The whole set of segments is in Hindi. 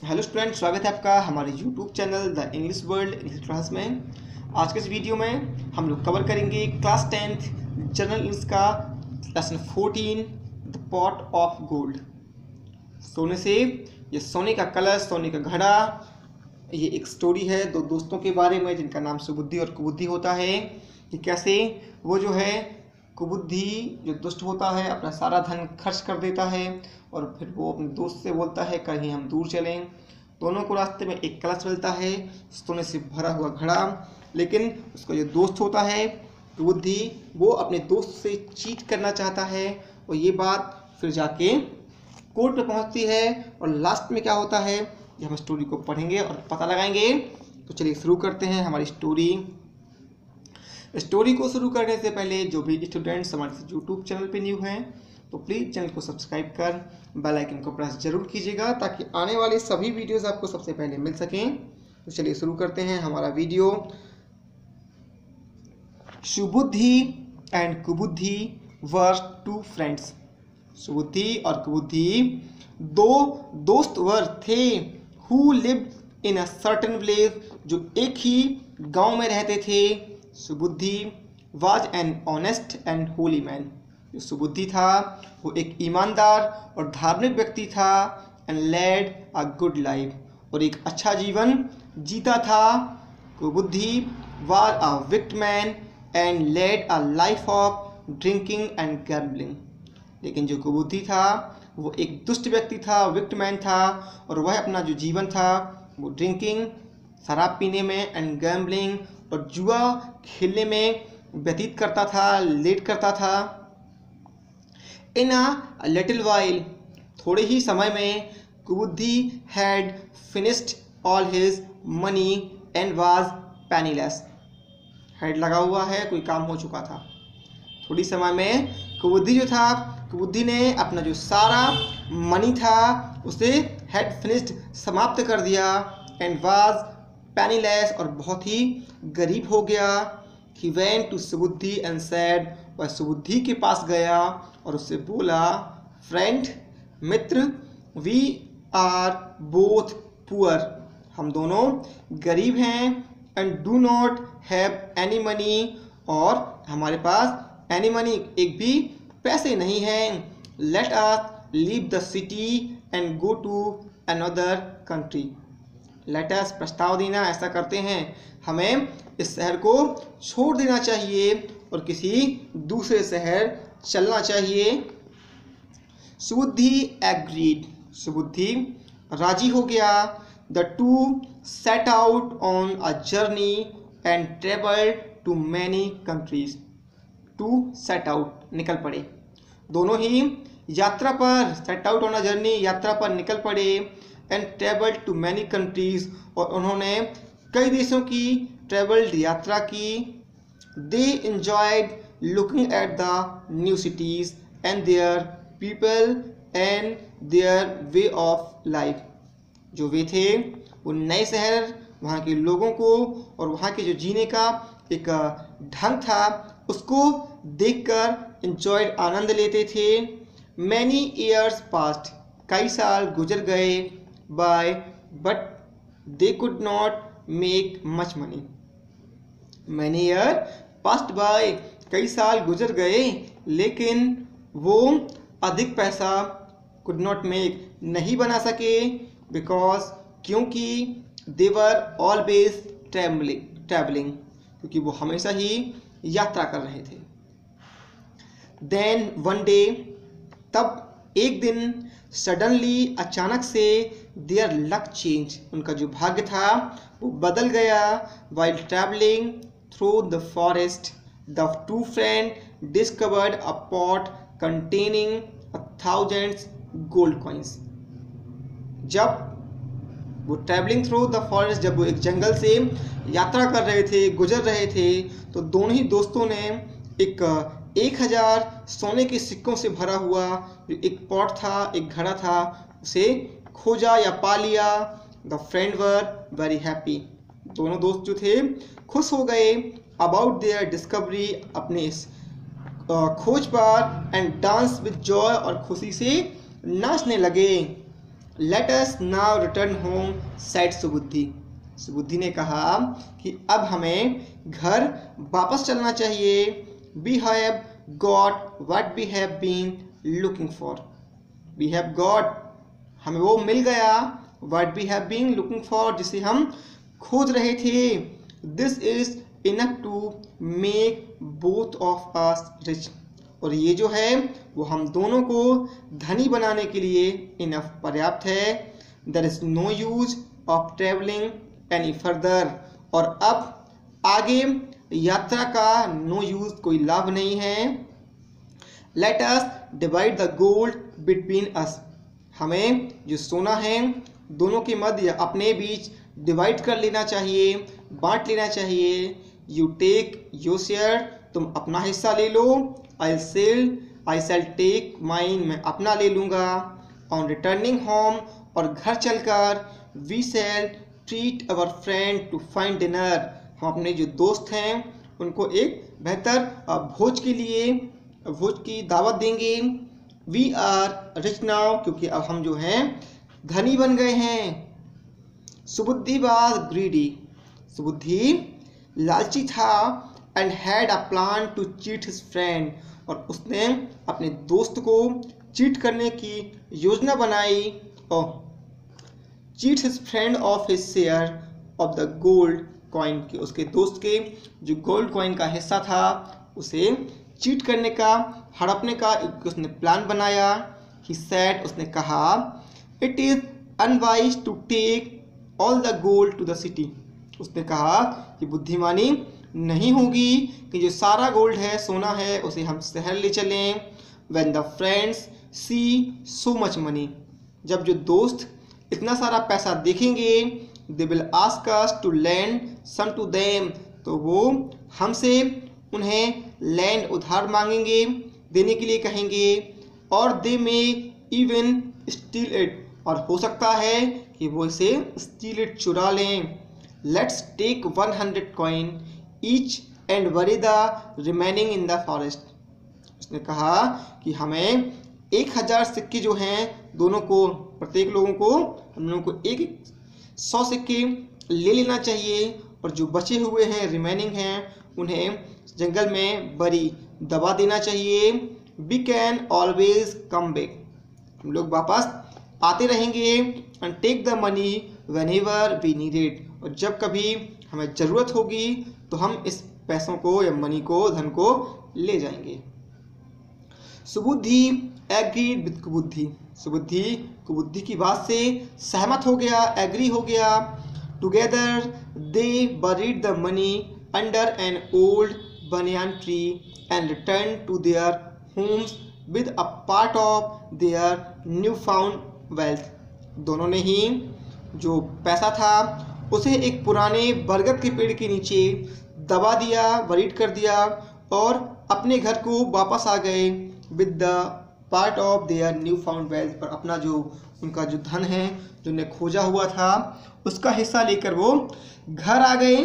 हेलो स्टूडेंट, स्वागत है आपका हमारे YouTube channel the English world English class में। आज के इस वीडियो में हम लोग कवर करेंगे क्लास 10th जनरल इंग्लिश का lesson 14 the pot of gold. सोने से ये सोने का कलश, सोने का घड़ा। ये एक स्टोरी है दो दोस्तों के बारे में जिनका नाम सुबुद्धि और कुबुद्धि होता है कि कैसे वो जो है कुबुद्धि जो दुष्ट होता है अपना सारा धन खर्च कर देता है और फिर वो अपने दोस्त से बोलता है कहीं हम दूर चलें। दोनों को रास्ते में एक कलश मिलता है, सोने से भरा हुआ घड़ा। लेकिन उसका जो दोस्त होता है कुबुद्धि, वो अपने दोस्त से चीट करना चाहता है और ये बात फिर जाके कोर्ट पे पहुंचती है। और लास्ट में क्या होता है ये हम स्टोरी को पढ़ेंगे और पता लगाएंगे। तो चलिए शुरू करते हैं हमारी स्टोरी को शुरू करने से पहले जो भी स्टूडेंट्स हमारे यूट्यूब चैनल पे न्यू हैं तो प्लीज़ चैनल को सब्सक्राइब कर बेल आइकन को प्रेस जरूर कीजिएगा ताकि आने वाले सभी वीडियोस आपको सबसे पहले मिल सकें। तो चलिए शुरू करते हैं हमारा वीडियो। Subuddhi and Kubuddhi were two friends. Subuddhi और कुबुद्धि दो दोस्त वर थे who lived in a certain village, जो एक ही गांव में रहते थे। Subuddhi was an honest and holy man. जो सुबुद्धि था वो एक ईमानदार और धार्मिक व्यक्ति था। And led a good life, और एक अच्छा जीवन जीता था। Kubuddhi was a wicked man and led a life of drinking and gambling. लेकिन जो कुबुद्धि था वो एक दुष्ट व्यक्ति था, विक्ड मैन था, और वह अपना जो जीवन था वो ड्रिंकिंग शराब पीने में एंड गैम्बलिंग और जुआ खेलने में व्यतीत करता था, लेट करता था। इन अ लिटिल वाइल, थोड़े ही समय में Kubuddhi had finished all his money and was penniless. हैड लगा हुआ है, कोई काम हो चुका था। थोड़ी समय में कुबुद्धि जो था, कुबुद्धि ने अपना जो सारा मनी था उसे हैड फिनिश्ड समाप्त कर दिया। एंड वाज पेनीलेस, और बहुत ही गरीब हो गया। He went to Subuddhi and said, वह सुबुद्धि के पास गया और उससे बोला, फ्रेंड मित्र, वी आर बोथ पुअर, हम दोनों गरीब हैं। And do not have any money, और हमारे पास एनी मनी, एक भी पैसे नहीं हैं। Let us leave the city and go to another country. Let us, प्रस्ताव देना, ऐसा करते हैं, हमें इस शहर को छोड़ देना चाहिए और किसी दूसरे शहर चलना चाहिए। सुबुद्धि एग्रीड, सुबुद्धि राजी हो गया। The two set out on a journey and travel to many countries. To set out, निकल पड़े। दोनों ही यात्रा पर, set out on a journey, यात्रा पर निकल पड़े। And travel to many countries, और उन्होंने कई देशों की ट्रेवल्ड, यात्रा की। They enjoyed looking at the new cities and their people and their way of life. जो वे थे वो नए शहर, वहाँ के लोगों को और वहाँ के जो जीने का एक ढंग था उसको देखकर इंजॉयड, आनंद लेते थे। मैनी ईयर्स पास्ट, कई साल गुजर गए। By but they could not make much money. Many year past by, कई साल गुजर गए लेकिन वो अधिक पैसा कुड नॉट मेक, नहीं बना सके। बिकॉज, क्योंकि दे वर ऑलवेज ट्रैवलिंग, क्योंकि वो हमेशा ही यात्रा कर रहे थे। देन वन डे, तब एक दिन, सडनली, अचानक से, देयर लक चेंज, उनका जो भाग्य था वो बदल गया। While travelling through the forest, the two friend discovered a pot containing 1000 gold coins. जब वो ट्रैवलिंग थ्रू द फॉरेस्ट, जब वो एक जंगल से यात्रा कर रहे थे, गुजर रहे थे, तो दोनों ही दोस्तों ने एक 1000 सोने के सिक्कों से भरा हुआ जो एक पॉट था, एक घड़ा था, उसे खोजा या पा लिया। The friend were very happy, दोनों दोस्त जो थे खुश हो गए। अबाउट देयर डिस्कवरी, अपने इस खोज पर। एंड डांस विद जॉय, और खुशी से नाचने लगे। Let us now return home said Subuddhi. Subuddhi ने कहा कि अब हमें घर वापस चलना चाहिए। We have got what we have been looking for. We have got, हमें वो मिल गया, what we have been looking for, जिसे हम खोज रहे थे। This is enough to make both of us rich. और ये जो है वो हम दोनों को धनी बनाने के लिए इनफ, पर्याप्त है। There is no use of travelling any further. और अब आगे यात्रा का नो यूज, कोई लाभ नहीं है। Let us divide the gold between us. हमें जो सोना है दोनों के मध्य अपने बीच डिवाइड कर लेना चाहिए, बांट लेना चाहिए। यू टेक योर शेयर, तुम अपना हिस्सा ले लो। आई शैल टेक माइन, मैं अपना ले लूँगा। ऑन रिटर्निंग होम, और घर चलकर we shall treat our friend to fine dinner, हम अपने जो दोस्त हैं उनको एक बेहतर भोज के लिए, भोज की दावत देंगे। वी आर रिच नाउ, क्योंकि अब हम जो हैं धनी बन गए हैं। सुबुद्धि वाज ग्रीडी, सुबुद्धि लालची था। And had a plan to cheat his friend, और उसने अपने दोस्त को चीट करने की योजना बनाई। और cheat his friend of his share of the gold coin, की उसके दोस्त के जो गोल्ड कॉइन का हिस्सा था उसे चीट करने का, हड़पने का उसने प्लान बनाया। ही सेड, उसने कहा, it is unwise to take all the gold to the city. उसने कहा कि बुद्धिमानी नहीं होगी कि जो सारा गोल्ड है, सोना है, उसे हम शहर ले चलें। When the friends see so much money, जब जो दोस्त इतना सारा पैसा देखेंगे, they will ask us to lend some to them, तो वो हमसे उन्हें लैंड उधार मांगेंगे, देने के लिए कहेंगे। और दे मे इवन स्टील इट, और हो सकता है कि वो इसे स्टील इट, चुरा लें। Let's take 100 coin each and bury the remaining in the forest. उसने कहा कि हमें 1000 सिक्के जो हैं दोनों को, प्रत्येक लोगों को, हम लोगों को 100 सिक्के ले लेना चाहिए। और जो बचे हुए हैं, रिमेनिंग हैं, उन्हें जंगल में बरी, दबा देना चाहिए। We can always come back, हम लोग वापस आते रहेंगे। And take the money whenever we need it, और जब कभी हमें ज़रूरत होगी तो हम इस पैसों को या मनी को, धन को ले जाएंगे। सुबुद्धि एग्रीड विद कुबुद्धि, सुबुद्धि कुबुद्धि की बात से सहमत हो गया, एग्री हो गया। Together they buried the money under an old banyan tree and return to their homes with a part of their new found wealth. दोनों ने ही जो पैसा था उसे एक पुराने बरगद के पेड़ के नीचे दबा दिया, बरीड कर दिया, और अपने घर को वापस आ गए। With the part of their new found wealth, पर अपना जो उनका जो धन है, जो उन्हें खोजा हुआ था, उसका हिस्सा लेकर वो घर आ गए।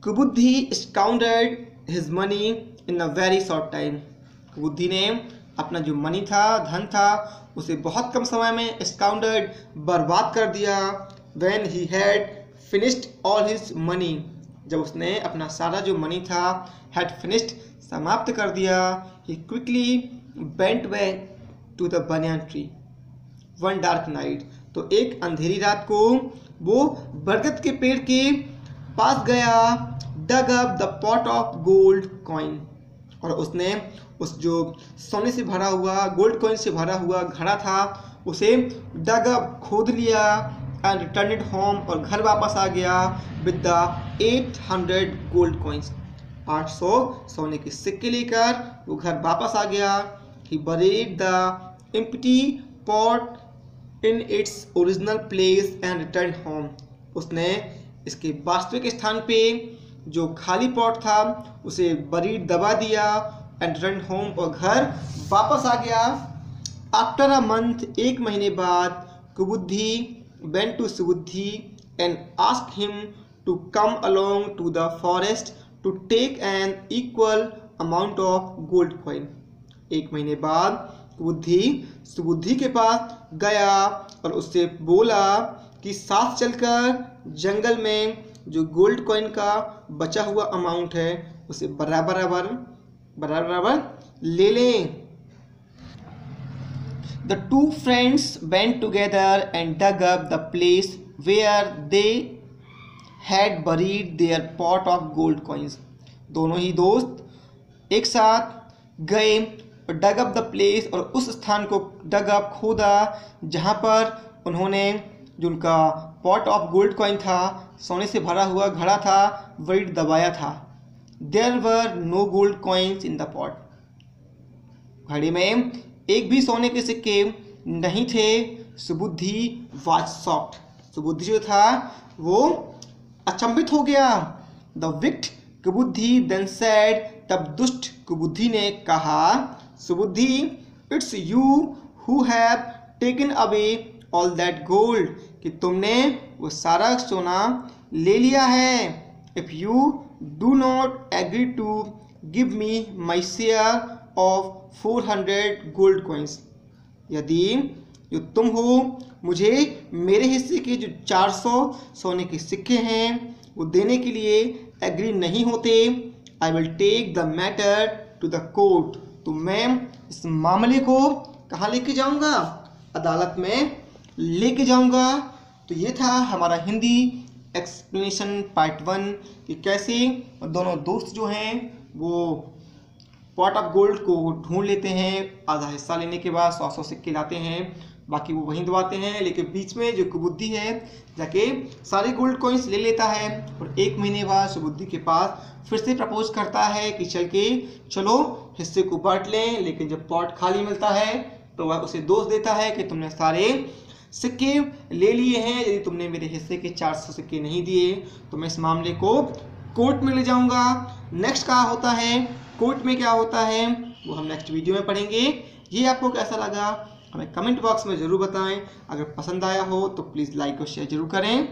Kubuddhi squandered his money in a very short time, Kubuddhi ने अपना जो मनी था, धन था, उसे बहुत कम समय में स्काउंडर्ड, बर्बाद कर दिया। When he had finished all his money, जब उसने अपना सारा जो मनी था, हैड फिनिश्ड, समाप्त कर दिया। He quickly went back to the banyan tree one dark night, तो एक अंधेरी रात को वो बरगद के पेड़ के पास गया। Dug up the pot of gold coin, और उसने उस जो सोने से भरा हुआ, गोल्ड कॉइन से भरा हुआ घड़ा था, उसे डग अप, खोद लिया। एंड रिटर्न होम, और घर वापस आ गया। विद द 800 गोल्ड कॉइन्स, 800 सोने के सिक्के लेकर वो घर वापस आ गया। He buried the empty pot in its original place and return home, उसने इसके वास्तविक स्थान पे जो खाली पॉट था उसे बरीड, दबा दिया। एंड रिटर्न होम, और घर वापस आ गया। आफ्टर अ मंथ, एक महीने बाद, कुबुद्धि went to Subuddhi and asked him to come along to the forest to take an equal amount of gold coin। एक महीने बाद कुबुद्धि सुबुद्धि के पास गया और उससे बोला कि साथ चलकर जंगल में जो गोल्ड कॉइन का बचा हुआ अमाउंट है उसे बराबर ले लें। The two friends went together and dug up the place where they had buried their pot of gold coins. दोनों ही दोस्त एक साथ गए और डग अप द प्लेस और उस स्थान को डग अप खोदा जहाँ पर उन्होंने जो उनका पॉट ऑफ गोल्ड कॉइन था, सोने से भरा हुआ घड़ा था, वही दबाया था। There were no gold coins in the pot. घड़े में एक भी सोने के सिक्के नहीं थे। सुबुद्धि was shocked. सुबुद्धि जो था वो अचंभित हो गया। The wicked कुबुद्धि then said. तब दुष्ट कुबुद्धि ने कहा, सुबुद्धि, it's you who have taken away all that gold. कि तुमने वो सारा सोना ले लिया है। If you do not agree to give me my share of 400 gold coins. यदि जो तुम हो मुझे मेरे हिस्से के जो 400 सोने के सिक्के हैं वो देने के लिए एग्री नहीं होते, I will take the matter to the court. तो मैं इस मामले को कहाँ लेके जाऊँगा? अदालत में लेके जाऊँगा। तो ये था हमारा हिंदी एक्सप्लेनेशन पार्ट 1 कि कैसे दोनों दोस्त जो हैं वो पॉट ऑफ गोल्ड को ढूंढ लेते हैं। आधा हिस्सा लेने के बाद 100 सिक्के लाते हैं, बाकी वो वहीं दबाते हैं। लेकिन बीच में जो कुबुद्धि है जाके सारे गोल्ड कॉइन्स ले लेता है और 1 महीने बाद सुबुद्धि के पास फिर से प्रपोज करता है कि चलो हिस्से को बांट लें। लेकिन जब पॉट खाली मिलता है तो वह उसे दोष देता है कि तुमने सारे सिक्के ले लिए हैं, यदि तुमने मेरे हिस्से के 400 सिक्के नहीं दिए तो मैं इस मामले को कोर्ट में ले जाऊंगा। नेक्स्ट क्या होता है, कोर्ट में क्या होता है वो हम नेक्स्ट वीडियो में पढ़ेंगे। ये आपको कैसा लगा हमें कमेंट बॉक्स में ज़रूर बताएं। अगर पसंद आया हो तो प्लीज़ लाइक और शेयर ज़रूर करें।